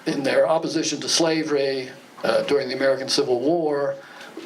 in their opposition to slavery during the American Civil War,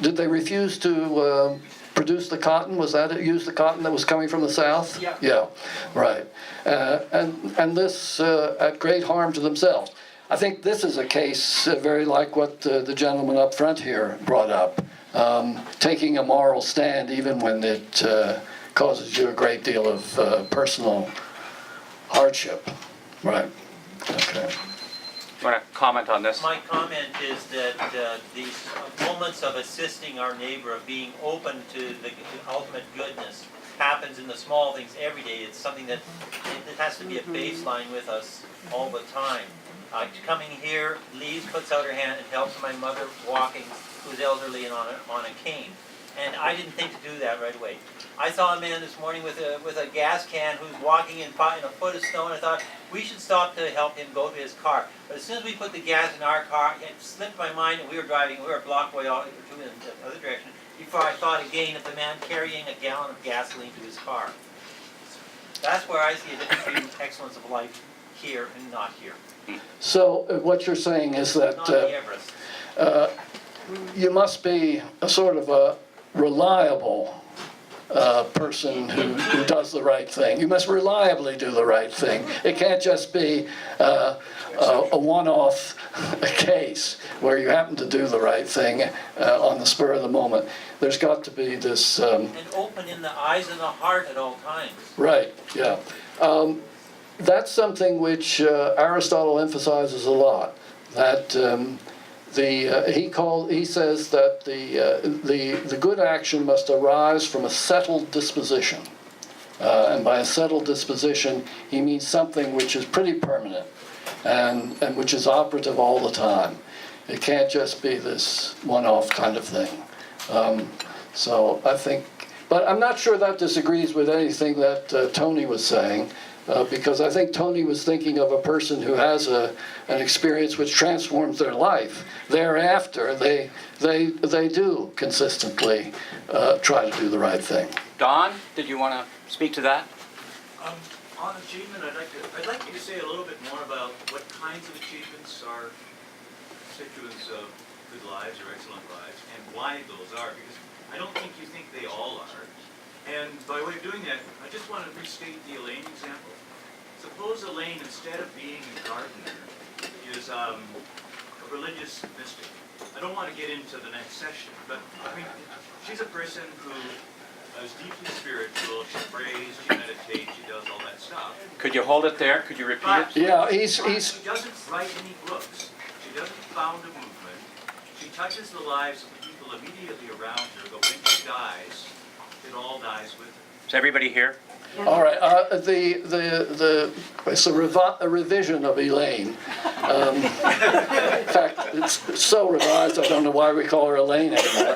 did they refuse to produce the cotton? Was that it? Use the cotton that was coming from the South? Yeah. Yeah, right. And this at great harm to themselves. I think this is a case very like what the gentleman up front here brought up, taking a moral stand even when it causes you a great deal of personal hardship. Right. Okay. You want to comment on this? My comment is that these moments of assisting our neighbor, of being open to the ultimate goodness, happens in the small things every day. It's something that it has to be a baseline with us all the time. Coming here, Lise puts out her hand and helps my mother walking, who's elderly and on a cane. And I didn't think to do that right away. I saw a man this morning with a gas can who's walking in a foot of snow, and I thought we should stop to help him go to his car. But as soon as we put the gas in our car, it slipped my mind, and we were a block away all in the other direction, before I thought again of the man carrying a gallon of gasoline to his car. That's where I see a difference between excellence of life here and not here. So what you're saying is that Not the Everest. you must be a sort of a reliable person who does the right thing. You must reliably do the right thing. It can't just be a one-off case where you happen to do the right thing on the spur of the moment. There's got to be this... and open in the eyes and the heart at all times. Right, yeah. That's something which Aristotle emphasizes a lot. That he says that the good action must arise from a settled disposition, and by a settled disposition he means something which is pretty permanent and which is operative all the time. It can't just be this one-off kind of thing. So I think, but I'm not sure that disagrees with anything that Tony was saying. Because I think Tony was thinking of a person who has an experience which transforms their life. Thereafter, they do consistently try to do the right thing. Don, did you want to speak to that? On achievement, I'd like you to say a little bit more about what kinds of achievements are constituents of good lives or excellent lives, and why those are, because I don't think you think they all are. And by way of doing that, I just want to restate the Elaine example. Suppose Elaine, instead of being a gardener, is a religious mystic. I don't want to get into the next session, but I mean, she's a person who is deeply spiritual. She prays, she meditates, she does all that stuff. Could you hold it there? Could you repeat it? Yeah, She doesn't write any books. She doesn't found a movement. She touches the lives of the people immediately around her, but when she dies, it all dies with her. Is everybody here? All right. It's a revision of Elaine. In fact, it's so revised. I don't know why we call her Elaine anymore.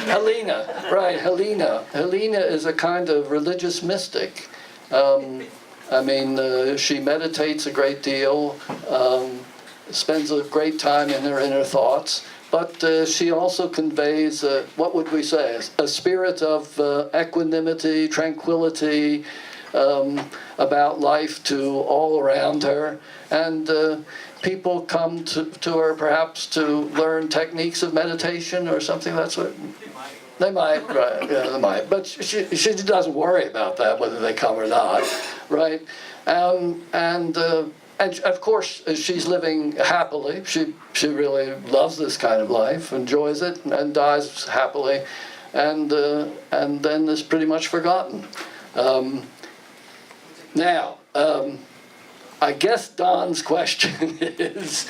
Helena. Right. Helena is a kind of religious mystic. I mean, she meditates a great deal. Spends a great time in her inner thoughts. But she also conveys, what would we say, a spirit of equanimity, tranquility about life to all around her. And people come to her perhaps to learn techniques of meditation or something of that sort. They might, right, yeah, they might. But she doesn't worry about that, whether they come or not, right? And of course, she's living happily. She really loves this kind of life, enjoys it, and dies happily, and then is pretty much forgotten. Now, I guess Don's question is,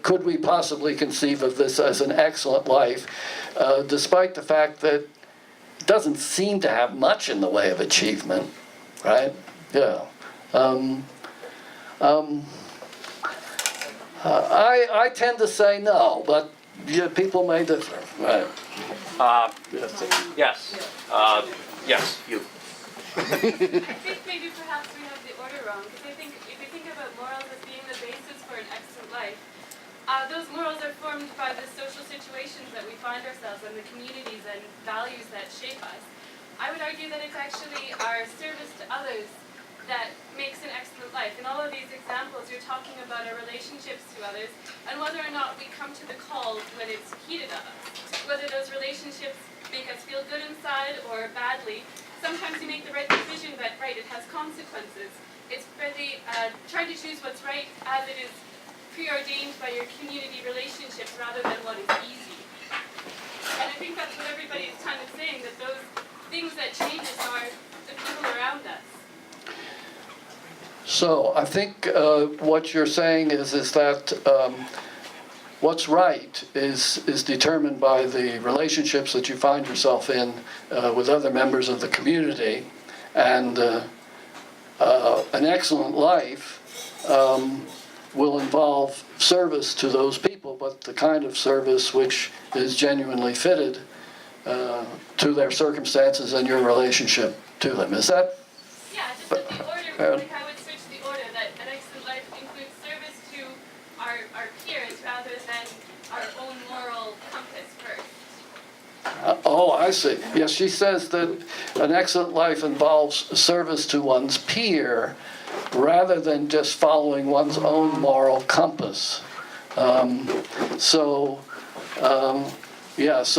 could we possibly conceive of this as an excellent life, despite the fact that it doesn't seem to have much in the way of achievement, right? Yeah. I tend to say no, but yeah, people may differ. Right. Yes. Yes, you. I think maybe perhaps we have the order wrong, because I think if we think about morals as being the basis for an excellent life, those morals are formed by the social situations that we find ourselves in, the communities and values that shape us. I would argue that it's actually our service to others that makes an excellent life? In all of these examples, you're talking about our relationships to others and whether or not we come to the calls when it's heated of us. Whether those relationships make us feel good inside or badly. Sometimes you make the right decision, but right, it has consequences. It's really trying to choose what's right as it is preordained by your community relationships rather than what is easy. And I think that's what everybody is kind of saying, that those things that change us are the people around us. So I think what you're saying is that what's right is determined by the relationships that you find yourself in with other members of the community, and an excellent life will involve service to those people, but the kind of service which is genuinely fitted to their circumstances and your relationship to them. Is that? Yeah, just that the order, like I would switch the order, that an excellent life includes service to our peers rather than our own moral compass first. Oh, I see. Yes, she says that an excellent life involves service to one's peer rather than just following one's own moral compass. So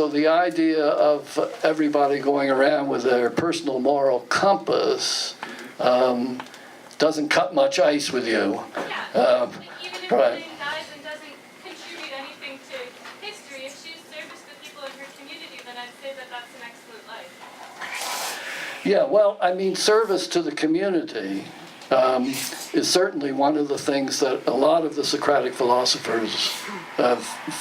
the idea of everybody going around with their personal moral compass doesn't cut much ice with you. Yeah, even if right. Lynn dies and doesn't contribute anything to history, if she's service to people in her community, then I'd say that that's an excellent life. Yeah, well, I mean, service to the community is certainly one of the things that a lot of the Socratic philosophers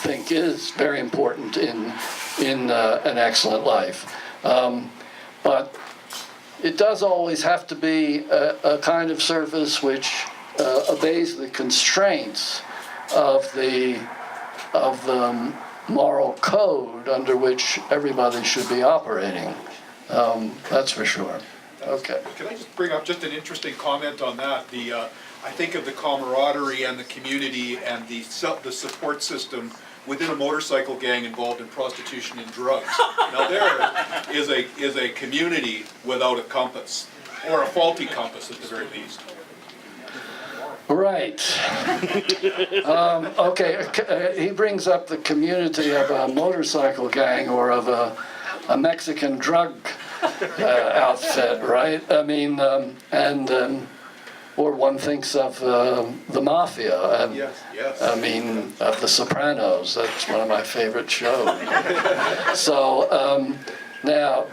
think is very important in an excellent life. But it does always have to be a kind of service which obeys the constraints of the moral code under which everybody should be operating. That's for sure. Okay. Can I just bring up just an interesting comment on that? I think of the camaraderie and the community and the support system within a motorcycle gang involved in prostitution and drugs. Now there is a community without a compass, or a faulty compass at the very least. Right. Okay, he brings up the community of a motorcycle gang or of a Mexican drug outfit, right? I mean, or one thinks of the Mafia, and Yes. I mean, of The Sopranos. That's one of my favorite shows. So now,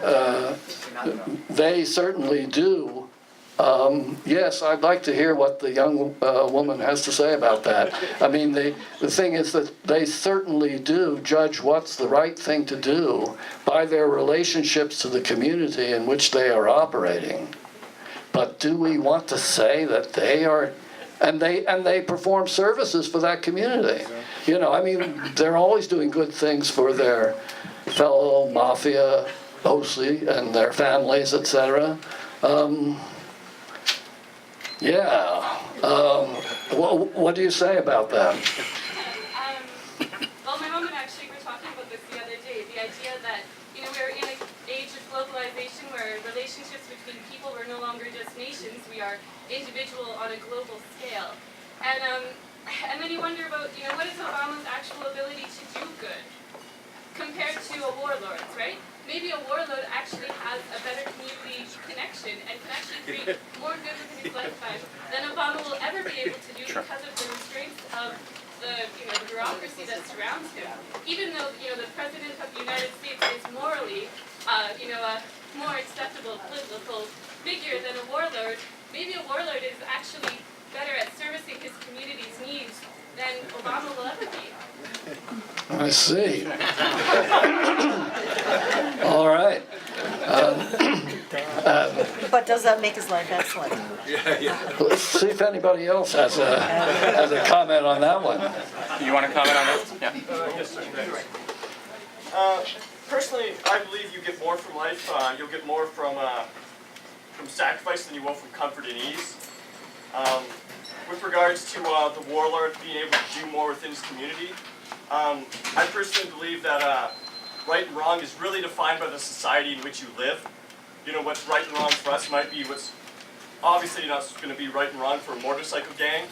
they certainly do. Yes, I'd like to hear what the young woman has to say about that. I mean, the thing is that they certainly do judge what's the right thing to do by their relationships to the community in which they are operating. But do we want to say that they are, and they perform services for that community? You know, I mean, they're always doing good things for their fellow mafia mostly and their families, etc. What do you say about that? Well, my mom and I actually were talking about this the other day, the idea that, you know, we're in an age of globalization where relationships between people were no longer just nations, we are individual on a global scale. And then you wonder about, you know, what is Obama's actual ability to do good compared to a warlord's, right? Maybe a warlord actually has a better community connection and can actually create more good within his lifetime than Obama will ever be able to do because of the restraints of the bureaucracy that surrounds him. Even though, you know, the President of the United States is morally, a more acceptable political figure than a warlord, maybe a warlord is actually better at servicing his community's needs than Obama will ever be. I see. All right. But does that make his life excellent? Let's see if anybody else has a comment on that one. You want to comment on that? Yeah. Yes, sir. Personally, I believe you get more from life. You'll get more from sacrifice than you will from comfort and ease. With regards to the warlord being able to do more within his community, I personally believe that right and wrong is really defined by the society in which you live. You know, what's right and wrong for us might be what's obviously you're not going to be right and wrong for a motorcycle gang.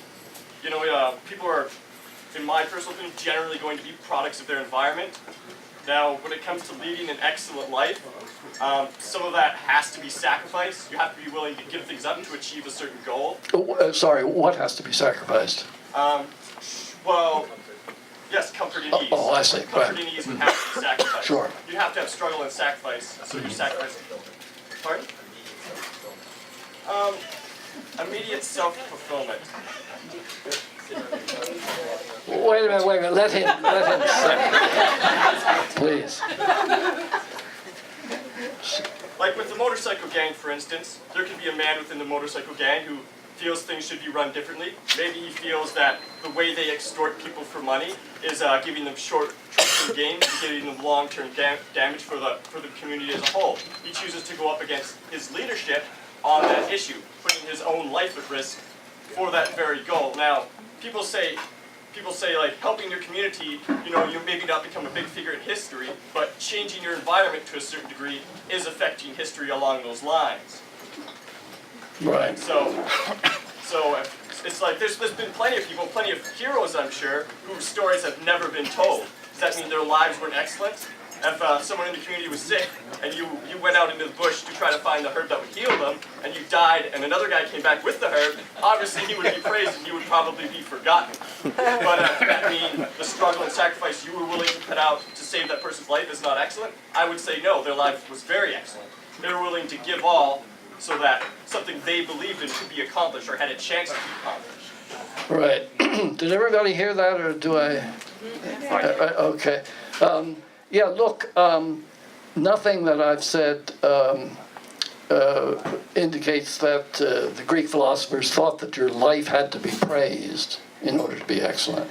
You know, people are, in my personal opinion, generally going to be products of their environment. Now, when it comes to leading an excellent life, some of that has to be sacrificed. You have to be willing to give things up to achieve a certain goal. Sorry, what has to be sacrificed? Well, yes, comfort and ease. Oh, I see. Comfort Right. and ease would have to be sacrificed. Sure. You have to have struggle and sacrifice, so you're sacrificing. Pardon? Immediate self-fulfillment. Wait a minute, let him say. Please. Like with the motorcycle gang, for instance, there could be a man within the motorcycle gang who feels things should be run differently. Maybe he feels that the way they extort people for money is giving them short-term gains and giving them long-term damage for the community as a whole. He chooses to go up against his leadership on that issue, putting his own life at risk for that very goal. Now, people say like helping your community, you know, you maybe not become a big figure in history, but changing your environment to a certain degree is affecting history along those lines. Right. So it's like there's been plenty of people, plenty of heroes, I'm sure, whose stories have never been told. Does that mean their lives weren't excellent? If someone in the community was sick and you went out into the bush to try to find the herb that would heal them, and you died and another guy came back with the herb, obviously he would be praised and you would probably be forgotten. But does that mean the struggle and sacrifice you were willing to put out to save that person's life is not excellent? I would say no, their life was very excellent. They were willing to give all so that something they believed in could be accomplished or had a chance to be accomplished. Right. Did everybody hear that, or do I? Okay. Yeah, look, nothing that I've said indicates that the Greek philosophers thought that your life had to be praised in order to be excellent.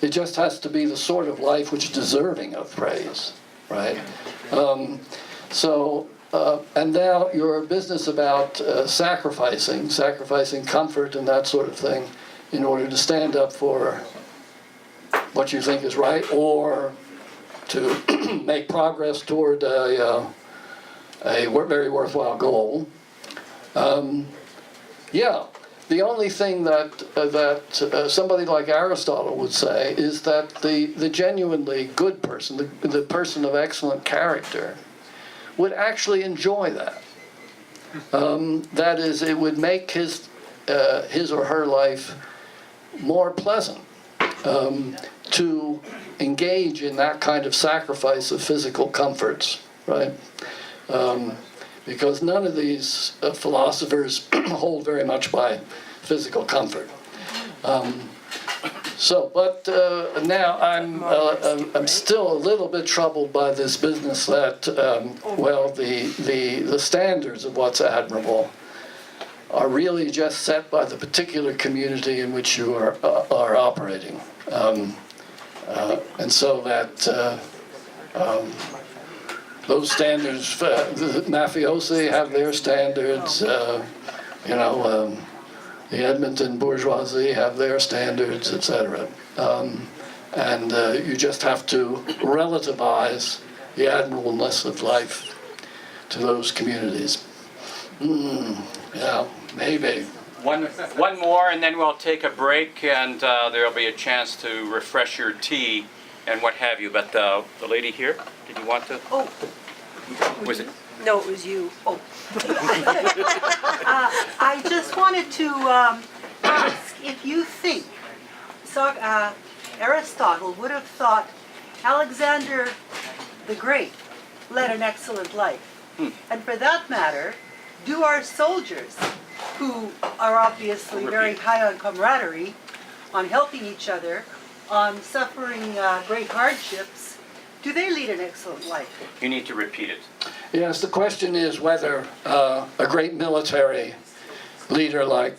It just has to be the sort of life which is deserving of praise, right? And now your business about sacrificing comfort and that sort of thing in order to stand up for what you think is right, or to make progress toward a very worthwhile goal. Yeah, the only thing that somebody like Aristotle would say is that the genuinely good person, the person of excellent character, would actually enjoy that. That is, it would make his or her life more pleasant to engage in that kind of sacrifice of physical comforts, right? Because none of these philosophers hold very much by physical comfort. Now I'm still a little bit troubled by this business that, the standards of what's admirable are really just set by the particular community in which you are operating. And so that those standards, the mafiosi have their standards, the Edmonton bourgeoisie have their standards, etc. And you just have to relativize the admirableness of life to those communities. Yeah, maybe. One more, and then we'll take a break, and there'll be a chance to refresh your tea and what have you. But the lady here, did you want to? Oh. Was it? No, it was you. Oh. I just wanted to ask if you think Aristotle would have thought Alexander the Great led an excellent life. And for that matter, do our soldiers, who are obviously very high on camaraderie, on helping each other, on suffering great hardships, do they lead an excellent life? You need to repeat it. Yes, the question is whether a great military leader like